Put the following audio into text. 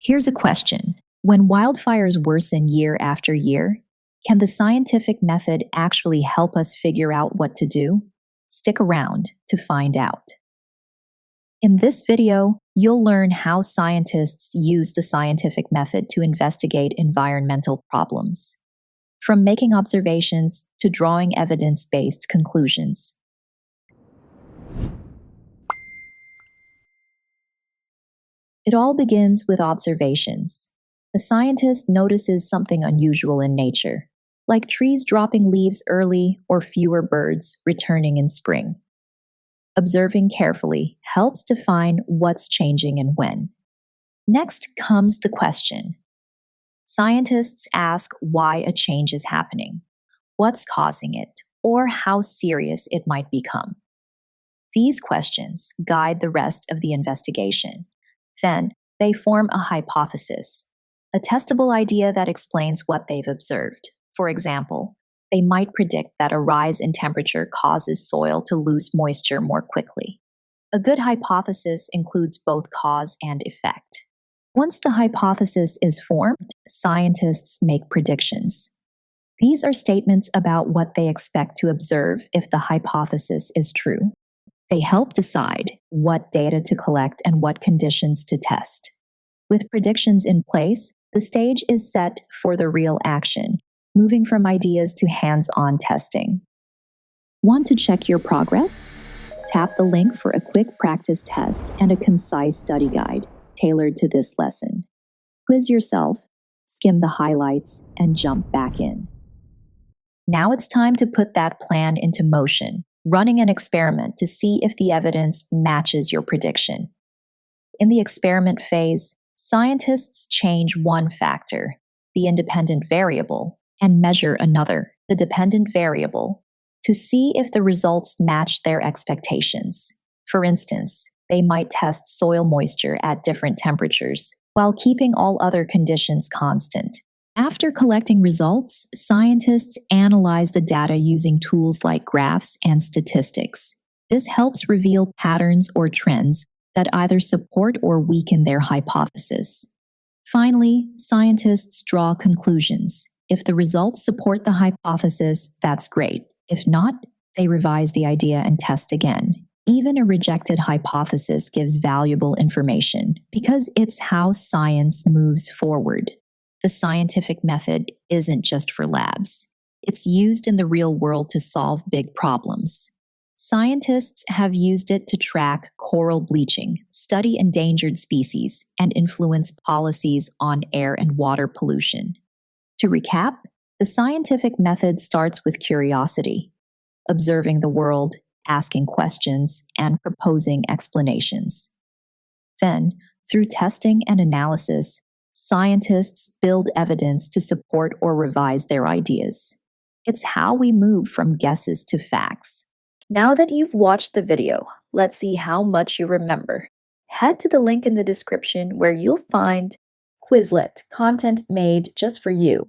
Here's a question. When wildfires worsen year after year, can the scientific method actually help us figure out what to do? Stick around to find out. In this video, you'll learn how scientists use the scientific method to investigate environmental problems, from making observations to drawing evidence-based conclusions. It all begins with observations. The scientist notices something unusual in nature, like trees dropping leaves early or fewer birds returning in spring. Observing carefully helps define what's changing and when. Next comes the question. Scientists ask why a change is happening, what's causing it, or how serious it might become. These questions guide the rest of the investigation. Then, they form a hypothesis, a testable idea that explains what they've observed. For example, they might predict that a rise in temperature causes soil to lose moisture more quickly. A good hypothesis includes both cause and effect. Once the hypothesis is formed, scientists make predictions. These are statements about what they expect to observe if the hypothesis is true. They help decide what data to collect and what conditions to test. With predictions in place, the stage is set for the real action, moving from ideas to hands-on testing. Want to check your progress? Tap the link for a quick practice test and a concise study guide tailored to this lesson. Quiz yourself, skim the highlights, and jump back in. Now it's time to put that plan into motion, running an experiment to see if the evidence matches your prediction. In the experiment phase, scientists change one factor, the independent variable, and measure another, the dependent variable, to see if the results match their expectations. For instance, they might test soil moisture at different temperatures, while keeping all other conditions constant. After collecting results, scientists analyze the data using tools like graphs and statistics. This helps reveal patterns or trends that either support or weaken their hypothesis. Finally, scientists draw conclusions. If the results support the hypothesis, that's great. If not, they revise the idea and test again. Even a rejected hypothesis gives valuable information because it's how science moves forward. The scientific method isn't just for labs. It's used in the real world to solve big problems. Scientists have used it to track coral bleaching, study endangered species, and influence policies on air and water pollution. To recap, the scientific method starts with curiosity, observing the world, asking questions, and proposing explanations. Then, through testing and analysis, scientists build evidence to support or revise their ideas. It's how we move from guesses to facts. Now that you've watched the video, let's see how much you remember. Head to the link in the description where you'll find Quizlet content made just for you.